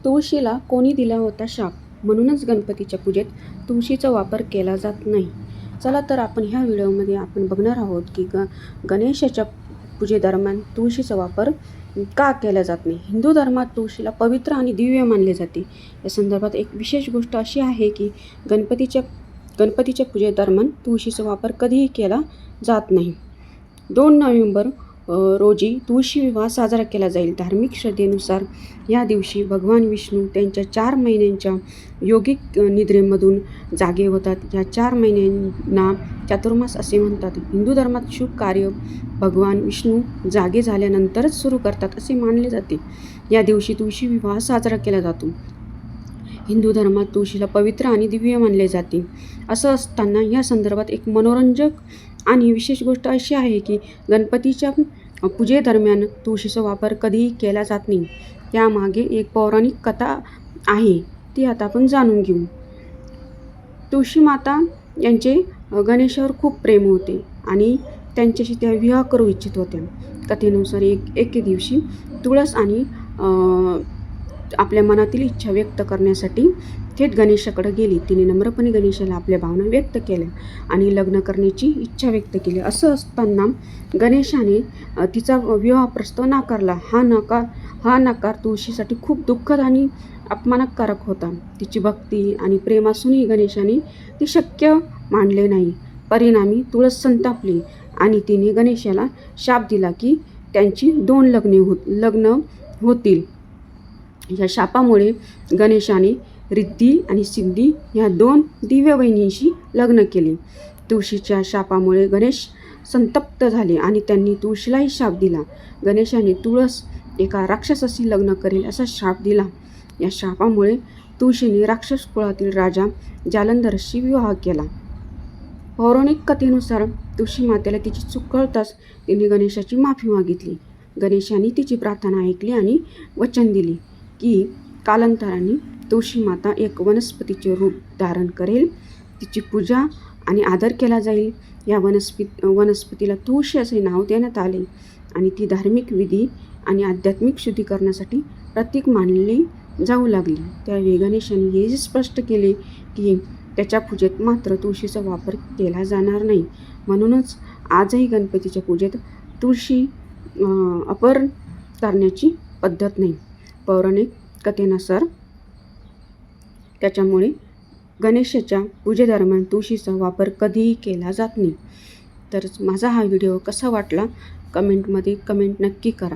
तुळशीला कोणी दिला होता शाप, म्हणूनच गणपतीच्या पूजेत तुळशीचा वापर केला जात नाही. चला तर आपण ह्या व्हिडिओमध्ये आपण बघणार आहोत की गणेशाच्या पूजेदरम्यान तुळशीचा वापर का केला जात नाही. हिंदू धर्मात तुळशीला पवित्र आणि दिव्य मानले जाते. या संदर्भात एक विशेष गोष्ट अशी आहे की गणपतीच्या पूजेदरम्यान तुळशीचा वापर कधीही केला जात नाही. 2 नोव्हेंबर रोजी तुळशी विवाह साजरा केला जाईल. धार्मिक श्रद्धेनुसार या दिवशी भगवान विष्णू त्यांच्या 4 महिन्यांच्या योगिक निद्रेमधून जागे होतात. या 4 महिन्यांना चातुर्मास असे म्हणतात. हिंदू धर्मात शुभ कार्य भगवान विष्णू जागे झाल्यानंतरच सुरू करतात असे मानले जाते. या दिवशी तुळशी विवाह साजरा केला जातो. हिंदू धर्मात तुळशीला पवित्र आणि दिव्य मानले जाते. असं असताना या संदर्भात एक मनोरंजक आणि विशेष गोष्ट अशी आहे की गणपतीच्या पूजेदरम्यान तुळशीचा वापर कधीही केला जात नाही. त्यामागे एक पौराणिक कथा आहे, ती आता आपण जाणून घेऊ. तुळशी माता यांचे गणेशावर खूप प्रेम होते आणि त्यांच्याशी त्या विवाह करू इच्छित होत्या. कथेनुसार एके दिवशी तुळस आणि आपल्या मनातील इच्छा व्यक्त करण्यासाठी थेट गणेशाकडे गेली. तिने नम्रपणे गणेशाला आपल्या भावना व्यक्त केल्या आणि लग्न करण्याची इच्छा व्यक्त केली. असं असताना गणेशाने तिचा विवाह प्रस्ताव नाकारला. हा नकार तुळशीसाठी खूप दुःखद आणि अपमानकारक होता. तिची भक्ती आणि प्रेम असूनही गणेशाने ती शक्य मानले नाही. परिणामी तुळस संतापली आणि तिने गणेशाला शाप दिला की त्यांची 2 लग्न होतील. या शापामुळे गणेशाने रिद्धी आणि सिद्धी ह्या 2 दिव्य बहिणींशी लग्न केले. तुळशीच्या शापामुळे गणेश संतप्त झाले आणि त्यांनी तुळशीलाही शाप दिला. गणेशाने तुळस एका राक्षसाशी लग्न करेल असा शाप दिला. या शापामुळे तुळशीने राक्षस कुळातील राजा जालंधरशी विवाह केला. पौराणिक कथेनुसार तुळशी मातेला तिची चूक कळताच तिने गणेशाची माफी मागितली. गणेशाने तिची प्रार्थना ऐकली आणि वचन दिले की कालांतराने तुळशी माता एक वनस्पतीचे रूप धारण करेल. तिची पूजा आणि आदर केला जाईल. या वनस्पतीला तुळशी असे नाव देण्यात आले आणि ती धार्मिक विधी आणि आध्यात्मिक शुद्धीकरणासाठी प्रतीक मानली जाऊ लागली. त्यावेळी गणेशाने हे स्पष्ट केले की त्याच्या पूजेत मात्र तुळशीचा वापर केला जाणार नाही. म्हणूनच आजही गणपतीच्या पूजेत तुळशी वापर करण्याची पद्धत नाही. पौराणिक कथेनुसार त्याच्यामुळे गणेशाच्या पूजेदरम्यान तुळशीचा वापर कधीही केला जात नाही. तर माझा हा व्हिडिओ कसा वाटला कमेंटमध्ये कमेंट नक्की करा.